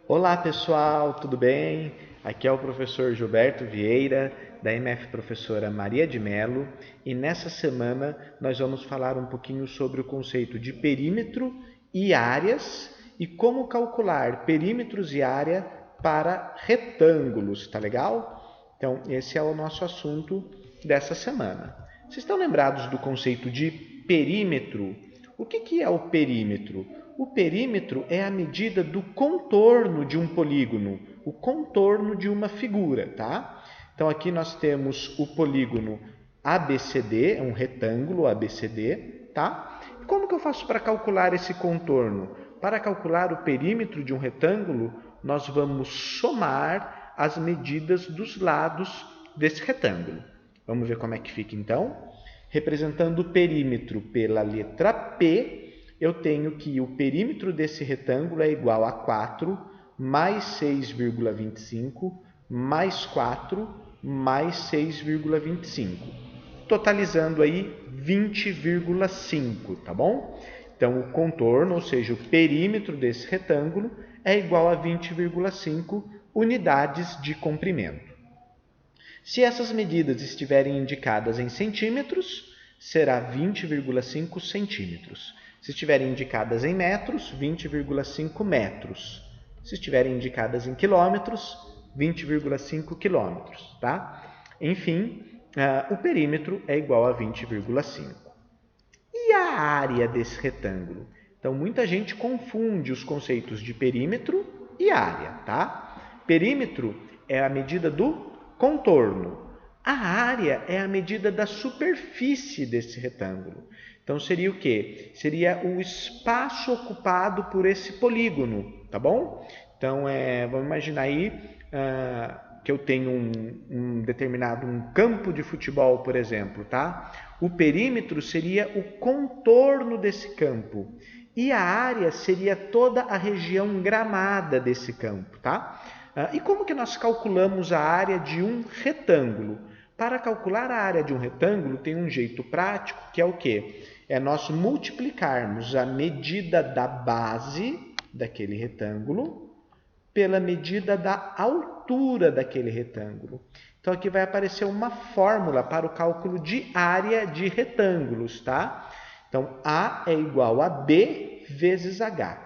Olá pessoal, tudo bem? Aqui é o professor Gilberto Vieira, da MF Professora Maria de Mello, e nessa semana nós vamos falar um pouquinho sobre o conceito de perímetro e áreas e como calcular perímetros e área para retângulos, tá legal? Então, esse é o nosso assunto dessa semana. Vocês estão lembrados do conceito de perímetro? O que é o perímetro? O perímetro é a medida do contorno de um polígono, o contorno de uma figura, tá? Então aqui nós temos o polígono ABCD, é um retângulo ABCD, tá? E como que eu faço para calcular esse contorno? Para calcular o perímetro de um retângulo, nós vamos somar as medidas dos lados desse retângulo. Vamos ver como é que fica então? Representando o perímetro pela letra P, eu tenho que o perímetro desse retângulo é igual a 4 mais 6,25 mais 4 mais 6,25, totalizando aí 20,5, tá bom? Então, o contorno, ou seja, o perímetro desse retângulo é igual a 20,5 unidades de comprimento. Se essas medidas estiverem indicadas em centímetros, será 20,5 centímetros. Se estiverem indicadas em metros, 20,5 metros. Se estiverem indicadas em quilômetros, 20,5 quilômetros. Tá? Enfim, o perímetro é igual a 20,5. E a área desse retângulo? Então, muita gente confunde os conceitos de perímetro e área. Tá? Perímetro é a medida do contorno. A área é a medida da superfície desse retângulo. Então seria o quê? Seria o espaço ocupado por esse polígono, tá bom? Então vamos imaginar aí que eu tenho um determinado campo de futebol, por exemplo, tá? O perímetro seria o contorno desse campo e a área seria toda a região gramada desse campo, tá? E como que nós calculamos a área de um retângulo? Para calcular a área de um retângulo tem um jeito prático, que é o quê? É nós multiplicarmos a medida da base daquele retângulo pela medida da altura daquele retângulo. Então aqui vai aparecer uma fórmula para o cálculo de área de retângulos, tá? Então A é igual a B vezes H.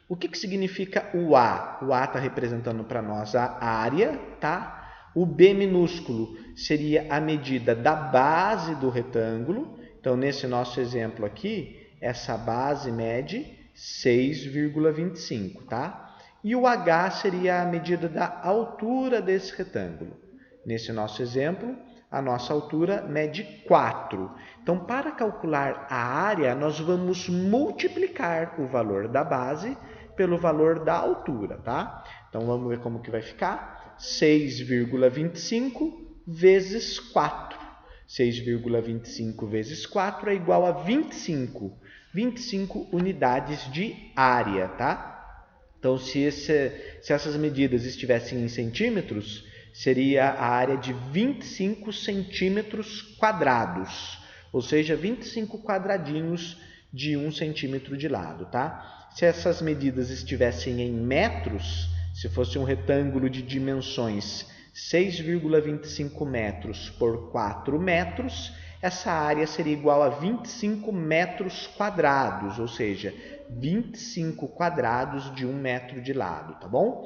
O que significa o A? O A está representando para nós a área, tá? O B minúsculo seria a medida da base do retângulo. Então, nesse nosso exemplo aqui, essa base mede 6,25, tá? E o H seria a medida da altura desse retângulo. Nesse nosso exemplo, a nossa altura mede 4. Então, para calcular a área, nós vamos multiplicar o valor da base pelo valor da altura, tá? Então, vamos ver como que vai ficar. 6,25 vezes 4. 6,25 vezes 4 é igual a 25. 25 unidades de área, tá? Então, se essas medidas estivessem em centímetros, seria a área de 25 centímetros quadrados, ou seja, 25 quadradinhos de 1 centímetro de lado, tá? Se essas medidas estivessem em metros, se fosse um retângulo de dimensões 6,25 metros por 4 metros, essa área seria igual a 25 metros quadrados, ou seja, 25 quadrados de 1 metro de lado, tá bom?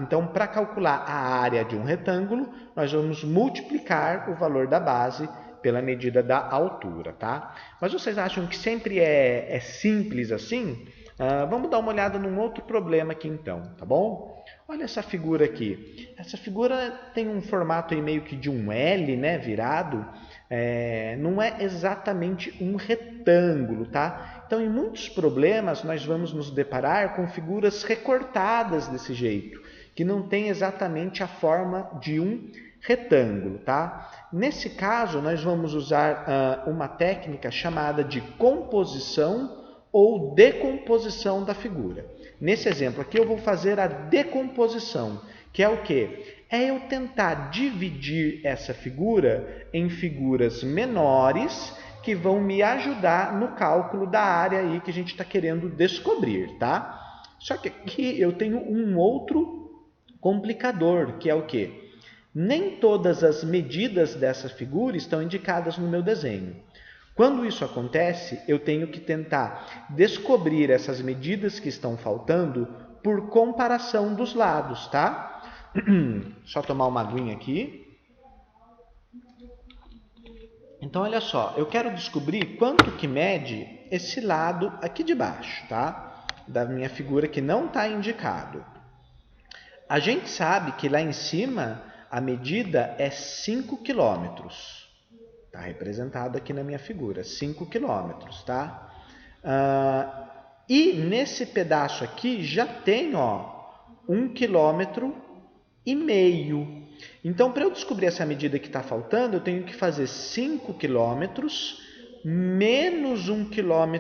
Então, para calcular a área de um retângulo, nós vamos multiplicar o valor da base pela medida da altura, tá? Mas vocês acham que sempre é simples assim? Vamos dar uma olhada num outro problema aqui então, tá bom? Olha essa figura aqui. Essa figura tem um formato aí meio que de um L, né, virado. Não é exatamente um retângulo, tá? Então, em muitos problemas, nós vamos nos deparar com figuras recortadas desse jeito, que não tem exatamente a forma de um retângulo, tá? Nesse caso, nós vamos usar uma técnica chamada de composição ou decomposição da figura. Nesse exemplo aqui, eu vou fazer a decomposição, que é o quê? É eu tentar dividir essa figura em figuras menores que vão me ajudar no cálculo da área aí que a gente está querendo descobrir, tá? Só que aqui eu tenho um outro complicador, que é o quê? Nem todas as medidas dessa figura estão indicadas no meu desenho. Quando isso acontece, eu tenho que tentar descobrir essas medidas que estão faltando por comparação dos lados, tá? Só tomar uma aguinha aqui. Então, olha só, eu quero descobrir quanto que mede esse lado aqui de baixo, tá? Da minha figura que não está indicado. A gente sabe que lá em cima a medida é 5 quilômetros. Está representado aqui na minha figura, 5 quilômetros, tá? E nesse pedaço aqui já tem, ó, 1,5 km. Então, para eu descobrir essa medida que está faltando, eu tenho que fazer 5 quilômetros menos 1,5 km,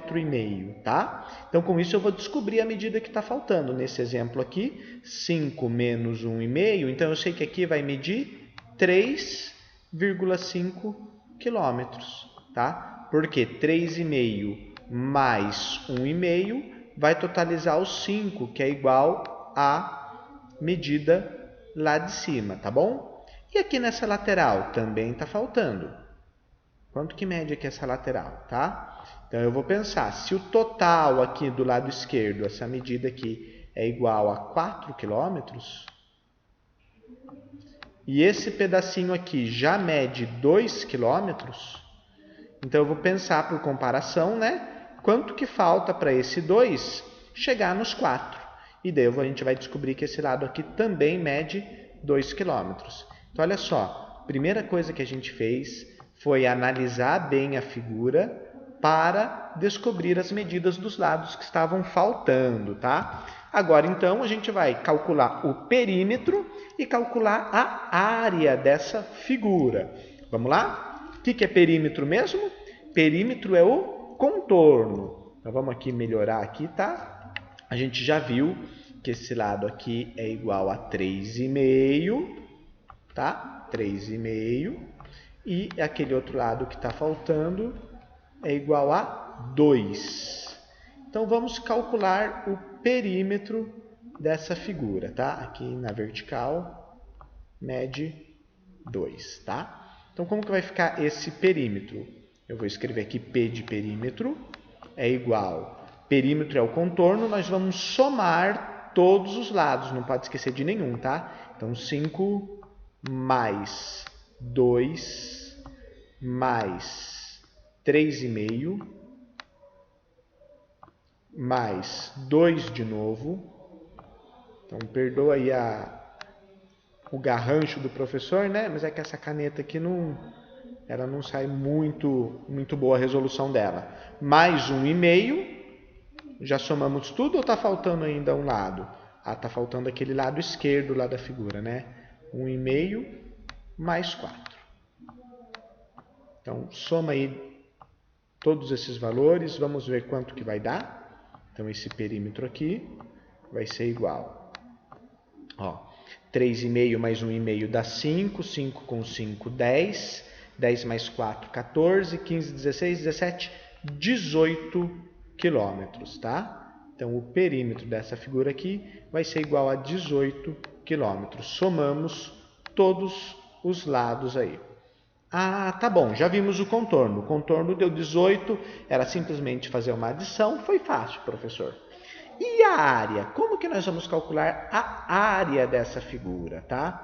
tá? Então, com isso eu vou descobrir a medida que está faltando. Nesse exemplo aqui, 5 menos 1,5, então eu sei que aqui vai medir 3,5 quilômetros, tá? Porque 3,5 mais 1,5 vai totalizar os 5, que é igual à medida lá de cima, tá bom? E aqui nessa lateral também está faltando. Quanto que mede aqui essa lateral, tá? Então eu vou pensar, se o total aqui do lado esquerdo, essa medida aqui, é igual a 4 quilômetros, e esse pedacinho aqui já mede 2 quilômetros, então eu vou pensar por comparação, né? Quanto que falta para esse 2 chegar nos 4. E daí a gente vai descobrir que esse lado aqui também mede 2 quilômetros. Então, olha só, a primeira coisa que a gente fez foi analisar bem a figura para descobrir as medidas dos lados que estavam faltando, tá? Agora, então, a gente vai calcular o perímetro e calcular a área dessa figura. Vamos lá? O que é perímetro mesmo? Perímetro é o contorno. Então, vamos aqui melhorar aqui, tá? A gente já viu que esse lado aqui é igual a 3,5, tá? 3,5. E aquele outro lado que está faltando é igual a 2. Então, vamos calcular o perímetro dessa figura, tá? Aqui na vertical, mede 2, tá? Então, como que vai ficar esse perímetro? Eu vou escrever aqui P de perímetro é igual... Perímetro é o contorno, nós vamos somar todos os lados, não pode esquecer de nenhum, tá? Então, 5 mais 2 mais 3,5 mais 2 de novo. Então, perdoa aí o garrancho do professor, né? Mas é que essa caneta aqui ela não sai muito boa a resolução dela. Mais 1,5. Já somamos tudo ou está faltando ainda um lado? Ah, está faltando aquele lado esquerdo lá da figura, né? 1,5 mais 4. Então, soma aí todos esses valores, vamos ver quanto que vai dar. Então, esse perímetro aqui vai ser igual. Ó, 3,5 mais 1,5 dá 5, 5 com 5, 10, 10 mais 4, 14, 15, 16, 17, 18 quilômetros, tá? Então, o perímetro dessa figura aqui vai ser igual a 18 quilômetros. Somamos todos os lados aí. Ah, tá bom, já vimos o contorno. O contorno deu 18, era simplesmente fazer uma adição. Foi fácil, professor. E a área? Como que nós vamos calcular a área dessa figura, tá?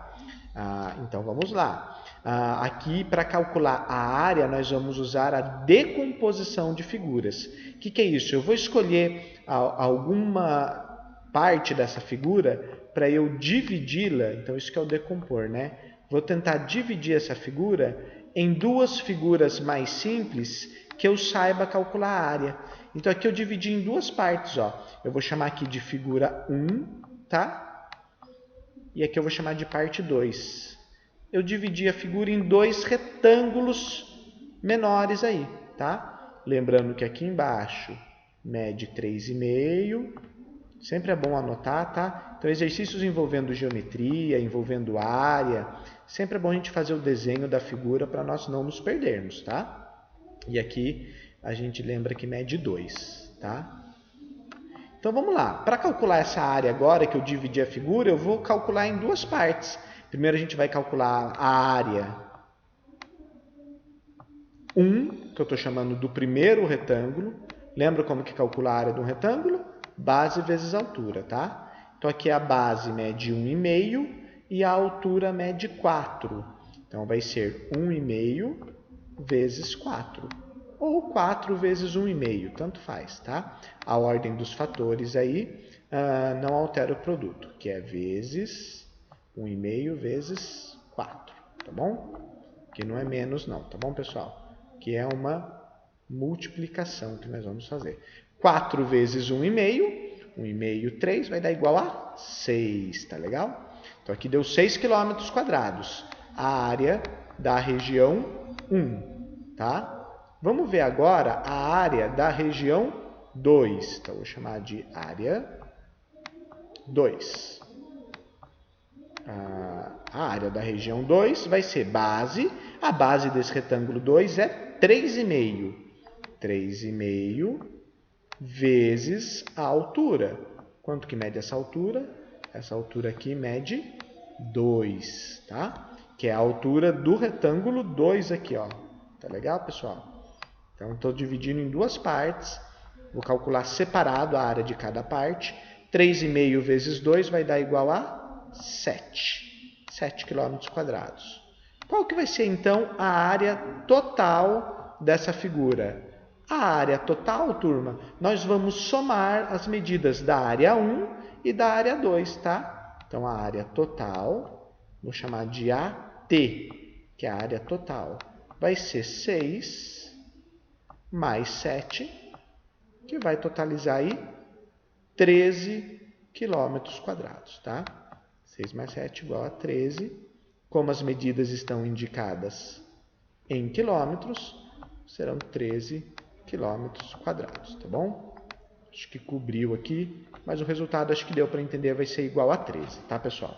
Então, vamos lá. Aqui, para calcular a área, nós vamos usar a decomposição de figuras. O que é isso? Eu vou escolher alguma parte dessa figura para eu dividi-la. Então, isso que é o decompor, né? Vou tentar dividir essa figura em duas figuras mais simples que eu saiba calcular a área. Então, aqui eu dividi em duas partes, ó. Eu vou chamar aqui de figura 1, tá? E aqui eu vou chamar de parte 2. Eu dividi a figura em dois retângulos menores aí, tá? Lembrando que aqui embaixo mede 3,5. Sempre é bom anotar, tá? Então, exercícios envolvendo geometria, envolvendo área, sempre é bom a gente fazer o desenho da figura para nós não nos perdermos, tá? E aqui a gente lembra que mede 2, tá? Então vamos lá. Para calcular essa área agora que eu dividi a figura, eu vou calcular em duas partes. Primeiro a gente vai calcular a área 1, que eu estou chamando do primeiro retângulo. Lembra como que calcula a área de um retângulo? Base vezes altura, tá? Então aqui a base mede 1,5 e a altura mede 4. Então vai ser 1,5 vezes 4. Ou 4 vezes 1,5, tanto faz, tá? A ordem dos fatores aí não altera o produto, que é vezes 1,5 vezes 4, tá bom? Que não é menos não, tá bom, pessoal? Que é uma multiplicação que nós vamos fazer. 4 vezes 1,5, 1,5, 3, vai dar igual a 6, tá legal? Então aqui deu 6 km quadrados, a área da região 1, tá? Vamos ver agora a área da região 2. Então, vou chamar de área 2. A área da região 2 vai ser base. A base desse retângulo 2 é 3,5. 3,5 vezes a altura. Quanto que mede essa altura? Essa altura aqui mede 2, tá? Que é a altura do retângulo 2 aqui, ó. Tá legal, pessoal? Então, estou dividindo em duas partes. Vou calcular separado a área de cada parte. 3,5 vezes 2 vai dar igual a 7. 7 km quadrados. Qual que vai ser, então, a área total dessa figura? A área total, turma, nós vamos somar as medidas da área 1 e da área 2, tá? Então, a área total, vou chamar de AT, que é a área total, vai ser 6 mais 7, que vai totalizar aí 13 quilômetros quadrados, tá? 6 mais 7 igual a 13. Como as medidas estão indicadas em quilômetros, serão 13 quilômetros quadrados, tá bom? Acho que cobriu aqui, mas o resultado acho que deu para entender, vai ser igual a 13, tá, pessoal?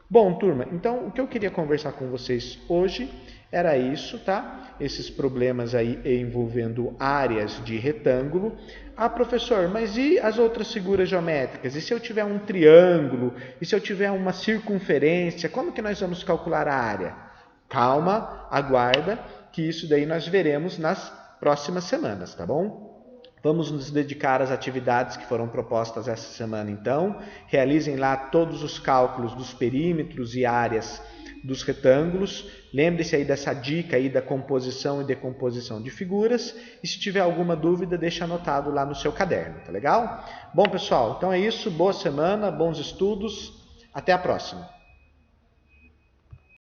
Bom, turma, então o que eu queria conversar com vocês hoje era isso, tá? Esses problemas aí envolvendo áreas de retângulo. Ah, professor, mas e as outras figuras geométricas? E se eu tiver um triângulo? E se eu tiver uma circunferência? Como que nós vamos calcular a área? Calma, aguarda, que isso daí nós veremos nas próximas semanas, tá bom? Vamos nos dedicar às atividades que foram propostas essa semana, então. Realizem lá todos os cálculos dos perímetros e áreas dos retângulos. Lembre-se aí dessa dica aí da composição e decomposição de figuras. E se tiver alguma dúvida, deixa anotado lá no seu caderno, tá legal? Bom, pessoal, então é isso. Boa semana, bons estudos. Até a próxima.